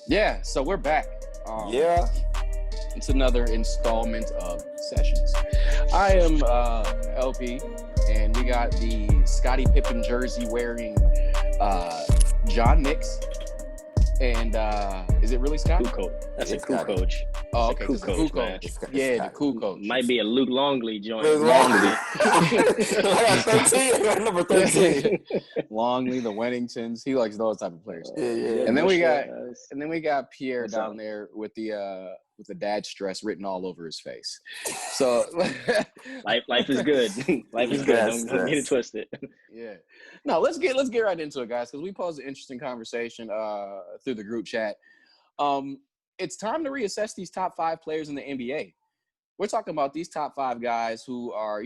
Yeah, so we're back. Yeah. It's another installment of Sessions. I am LP, and we got the Scottie Pippen jersey wearing John Nix. And is it really Scottie? Cool coach. That's a cool Scottie. coach. Oh, It's a okay. cool This is coach, cool man. coach. Yeah, the cool coach. Might be a Luke Longley joint. Luke Longley. I got 13. I got number 13. Longley, the Wenningtons. He likes those type of players. Yeah. And then we got Bush, And then we got Pierre What's down up? there with the dad stress written all over his face. So life is good. Life is good. Don't get it twisted. yeah. No, let's get right into it, guys, because we posed an interesting conversation through the group chat. It's time to reassess these top 5 players in the NBA. We're talking about these top 5 guys who are,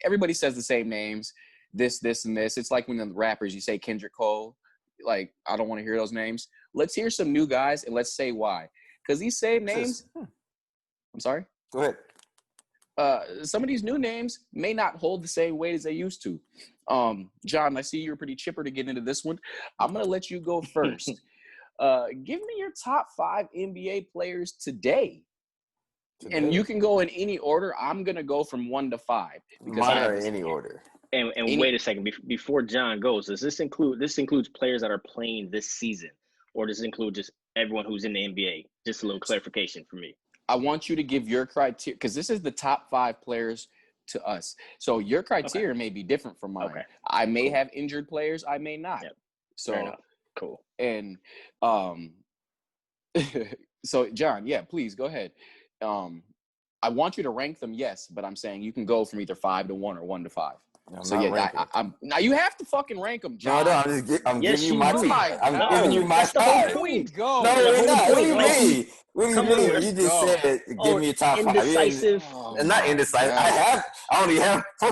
everybody says the same names, this, and this. It's like when the rappers, you say Kendrick Cole. Like, I don't want to hear those names. Let's hear some new guys, and let's say why. Because these same names – I'm sorry? Go ahead. Some of these new names may not hold the same weight as they used to. John, I see you're pretty chipper to get into this one. I'm going to let you go first. Give me your top 5 NBA players today. And you can go in any order. I'm going to go from 1 to 5. Because mine are in any order. And wait a second. Before John goes, does this includes players that are playing this season? Or does it include just everyone who's in the NBA? Just a little clarification for me. I want you to give your criteria, because this is the top 5 players to us. So your criteria may be different from mine. Okay. I may have injured players. I may not. Yep. So Fair enough. Cool. And so John, yeah, please go ahead. I want you to rank them, yes, but I'm saying you can go from either 5 to 1 or 1 to 5. So yeah, I'm now you have to fucking rank them, John. No, I'm Yes, giving you you my do. time. I'm No, giving you my that's the whole time. point. Go. No, we're not. What do you point. mean? What do you Come mean? on, You just said give me your top 5. Indecisive. And not indecisive. I only have 4.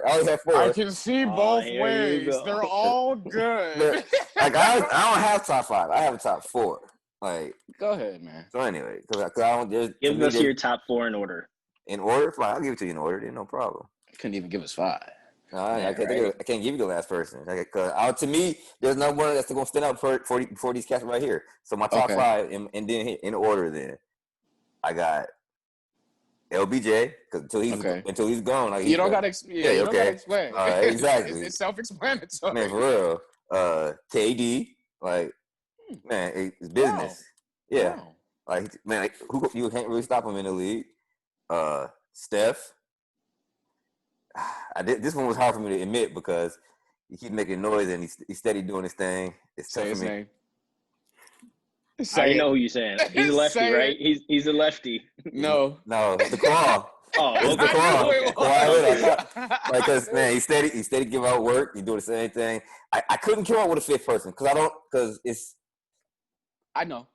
I only have 4. I can see both here you ways. go. They're all good. Like I don't have top 5. I have a top 4. Like, Go ahead, man. so anyway, because I don't. Give us your top 4 in order. In order, fine. I'll give it to you in order. There's no problem. Couldn't even give us 5. No, I can't give you the last person. Because to me, there's no one that's going to stand out for these cats right here. So my top 5, and then in order, then I got LBJ until he's gone. Like, you don't got to explain. Exactly. It's self-explanatory. Man, for real. KD, like, man, it's business. Wow. Yeah. Wow. Like, man, you can't really stop him in the league. Steph. This one was hard for me to admit because he keep making noise and he's steady doing his thing. It's tough Say for his me. name. I already know who you're saying. He's a lefty, Say right? it. He's a lefty. No. The claw. Oh, It's the okay. claw. Like, because man, he's steady give out work. He doing the same thing. I couldn't come up with a 5th person because it's. I know.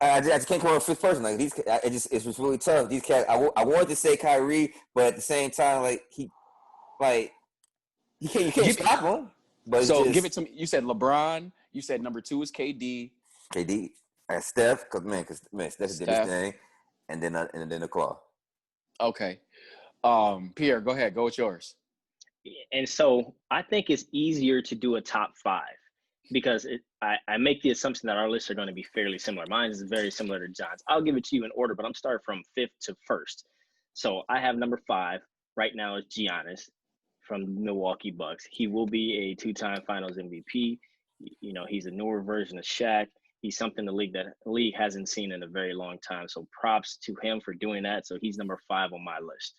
I just can't come up with a 5th person. Like it's just really tough. These cats. I wanted to say Kyrie, but at the same time, you can't stop him. But So give it to me. You said LeBron. You said number 2 is KD. KD. I got Steph, because Steph did his thing, and then the claw. Okay. Pierre, go ahead. Go with yours. And so I think it's easier to do a top 5 because I make the assumption that our lists are going to be fairly similar. Mine is very similar to John's. I'll give it to you in order, but I'm starting from 5th to 1st. So I have number 5 right now is Giannis from the Milwaukee Bucks. He will be a 2-time Finals MVP. He's a newer version of Shaq. He's something the league hasn't seen in a very long time. So props to him for doing that. So he's number 5 on my list.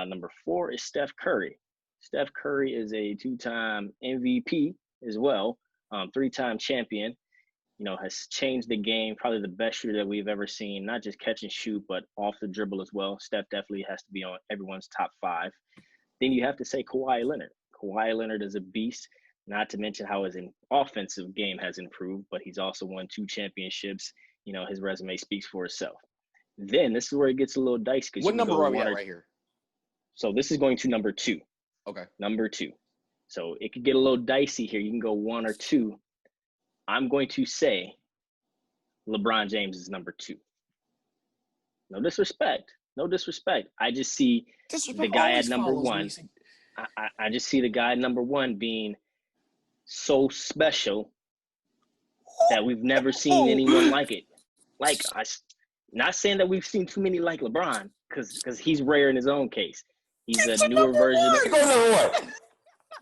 Number 4 is Steph Curry. Steph Curry is a 2-time MVP as well, 3-time champion. Has changed the game, probably the best shooter that we've ever seen, not just catch and shoot, but off the dribble as well. Steph definitely has to be on everyone's top 5. Then you have to say Kawhi Leonard. Kawhi Leonard is a beast, not to mention how his offensive game has improved, but he's also won 2 championships. His resume speaks for itself. Then this is where it gets a little dicey. What number are we at right here? So this is going to number 2. Okay. Number 2. So it could get a little dicey here. You can go 1 or 2. I'm going to say LeBron James is number 2. No disrespect. I just see the guy at number 1. I just see the guy at number 1 being so special that we've never seen anyone like it. Not saying that we've seen too many like LeBron, because he's rare in his own case. He's a newer version.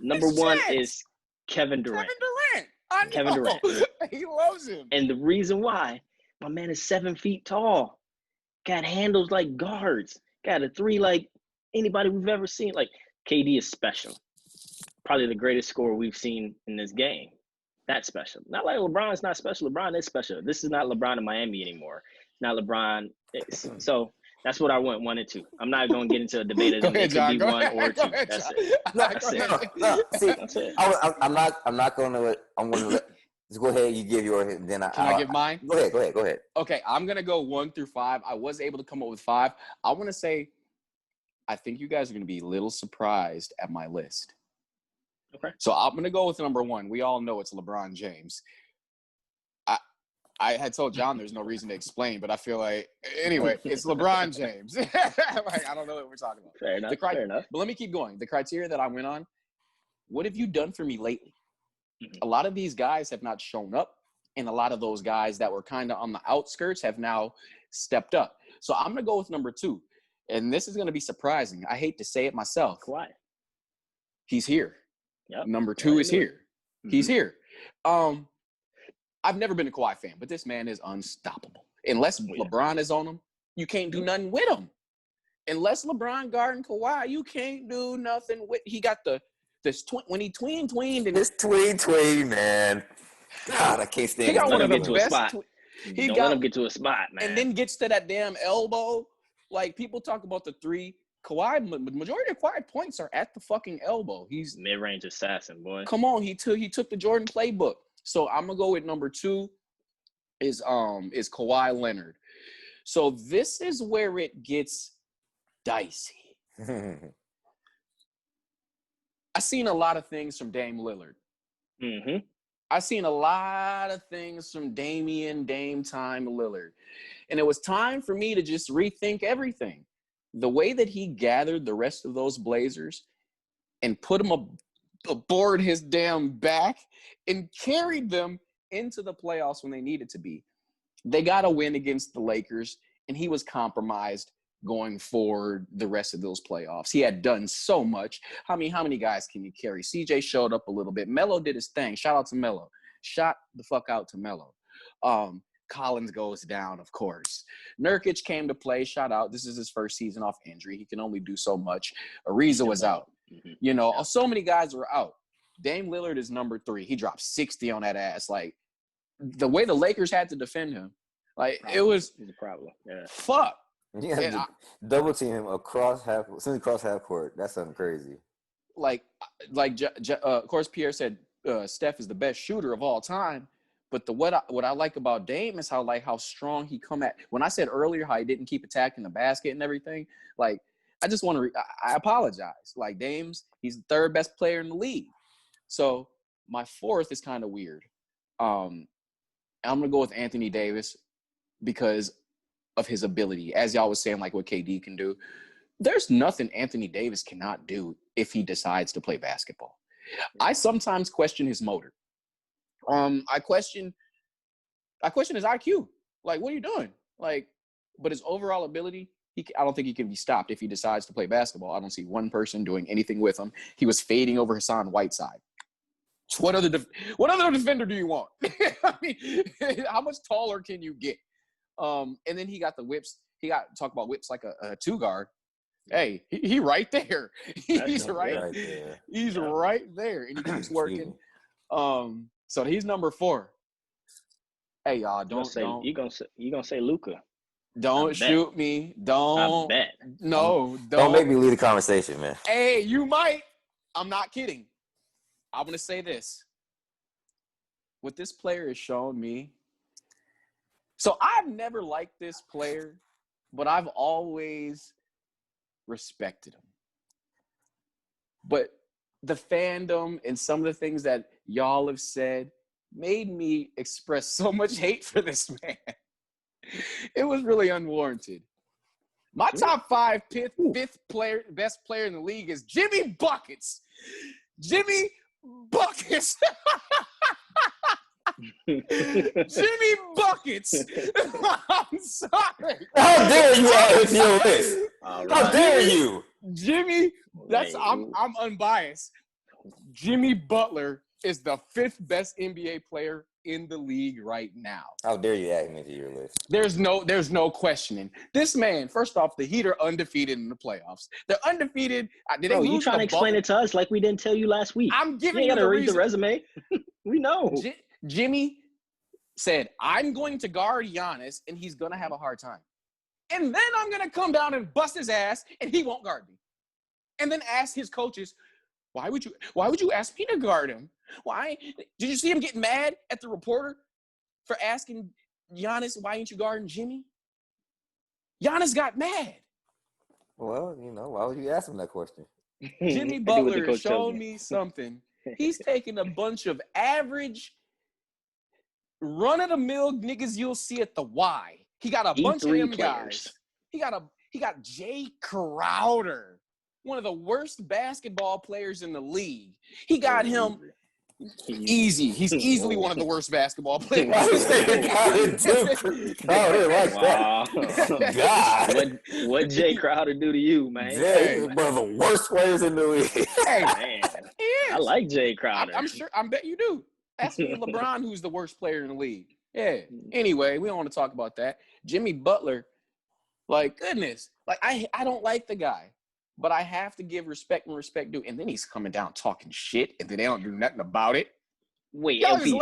Number one is Kevin Durant. Kevin Durant. He loves him. And the reason why, my man is 7 feet tall. Got handles like guards. Got a three like anybody we've ever seen. Like, KD is special. Probably the greatest scorer we've seen in this game. That's special. Not like LeBron is not special. LeBron is special. This is not LeBron in Miami anymore. It's not LeBron. So that's what I went 1 and 2. I'm not going to get into a debate as it could be 1 or 2. That's it. That's it. I'm not going to. I'm going to let. Just go ahead. You give yours, and then Can I give mine? Go ahead. Okay, I'm gonna go 1 through 5. I was able to come up with 5. I want to say, I think you guys are gonna be a little surprised at my list. Okay. So I'm gonna go with number 1. We all know it's LeBron James. I had told John there's no reason to explain, but I feel like anyway, it's LeBron James. Like, I don't know what we're talking about. Fair enough. But let me keep going. The criteria that I went on. What have you done for me lately? Mm-hmm. A lot of these guys have not shown up, and a lot of those guys that were kind of on the outskirts have now stepped up. So I'm going to go with number 2, and this is going to be surprising. I hate to say it myself. Kawhi. He's here. Yep. Number 2 is here. Mm-hmm. He's here. I've never been a Kawhi fan, but this man is unstoppable. Unless LeBron is on him, you can't do nothing with him. Unless LeBron guarding Kawhi, you can't do nothing with. He got when he tweened and this tween, man. God, I can't stand. He got one of the to best. Don't let him get to a spot, man. And then gets to that damn elbow. Like, people talk about the 3. Kawhi, majority of Kawhi points are at the fucking elbow. He's mid-range assassin, boy. Come on, he took the Jordan playbook. So I'm gonna go with number 2 is Kawhi Leonard. So this is where it gets dicey. I seen a lot of things from Dame Lillard. Mm-hmm. I seen a lot of things from Dame time Lillard. And it was time for me to just rethink everything. The way that he gathered the rest of those Blazers and put them aboard his damn back and carried them into the playoffs when they needed to be. They got a win against the Lakers, and he was compromised going forward the rest of those playoffs. He had done so much. How many guys can you carry? CJ showed up a little bit. Melo did his thing. Shout out to Melo. Shout the fuck out to Melo. Collins goes down, of course. Nurkic came to play. Shout out. This is his first season off injury. He can only do so much. Ariza was out. Mm-hmm. You know, so many guys were out. Dame Lillard is number 3. He dropped 60 on that ass. Like, the way the Lakers had to defend him, like, it was a problem. Yeah. Fuck. Yeah, double team him across half court. That's something crazy. Of course, Pierre said Steph is the best shooter of all time. But what I like about Dame is how strong he come at. When I said earlier how he didn't keep attacking the basket and everything, like, I just want to I apologize. Like, he's the 3rd best player in the league. So my 4th is kind of weird. I'm gonna go with Anthony Davis because of his ability. As y'all was saying, like what KD can do. There's nothing Anthony Davis cannot do if he decides to play basketball. I sometimes question his motor. I question his IQ. Like, what are you doing? Like, but his overall ability, I don't think he can be stopped if he decides to play basketball. I don't see one person doing anything with him. He was fading over Hassan Whiteside. What other defender do you want? I mean, how much taller can you get? And then he got the whips. Talk about whips like a 2 guard. Hey, he right there. He's right there. He's right there, and he keeps working. So he's number 4. Hey, y'all, you gonna say Luka? Don't shoot me. Don't. I bet. No, don't make me lead the conversation, man. Hey, you might. I'm not kidding. I'm gonna say this. What this player has shown me. So I've never liked this player, but I've always respected him. But the fandom and some of the things that y'all have said made me express so much hate for this man. It was really unwarranted. My top 5 fifth player, best player in the league is Jimmy Buckets. Jimmy Buckets. Jimmy Buckets. I'm sorry. How dare you add him to your list? How dare you? Jimmy, I'm unbiased. Jimmy Butler is the 5th best NBA player in the league right now. How dare you add him into your list? There's no questioning. This man, first off, the Heat are undefeated in the playoffs. They're undefeated. Bro, you trying to explain it to us like we didn't tell you last week? I'm giving you gotta the read reason. the resume. We know. Jimmy said, I'm going to guard Giannis, and he's going to have a hard time. And then I'm going to come down and bust his ass, and he won't guard me. And then ask his coaches, why would you ask me to guard him? Why? Did you see him get mad at the reporter for asking Giannis, why ain't you guarding Jimmy? Giannis got mad. Well, why would you ask him that question? Jimmy Butler showed me something. He's taking a bunch of average, run-of-the-mill niggas you'll see at the Y. He got a bunch of them guys. He got Jay Crowder, one of the worst basketball players in the league. He got him easy. He's easily one of the worst basketball players. God. What Jay Crowder do to you, man? Jay is one of the worst players in the league. Hey, man. I like Jay Crowder. I bet you do. Ask me LeBron, who's the worst player in the league. Yeah. Anyway, we don't want to talk about that. Jimmy Butler, like, goodness. Like, I don't like the guy. But I have to give respect when respect due. And then he's coming down talking shit, and then they don't do nothing about it. Wait, LP,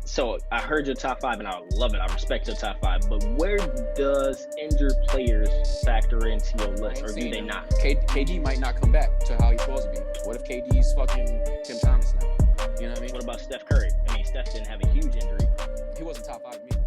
so I heard your top 5, and I love it. I respect your top 5. But where does injured players factor into your list, or do they not? KD might not come back to how he's supposed to be. What if KD's fucking Tim Thomas now? You know what I mean? What about Steph Curry? I mean, Steph didn't have a huge injury. He wasn't top 5 to me.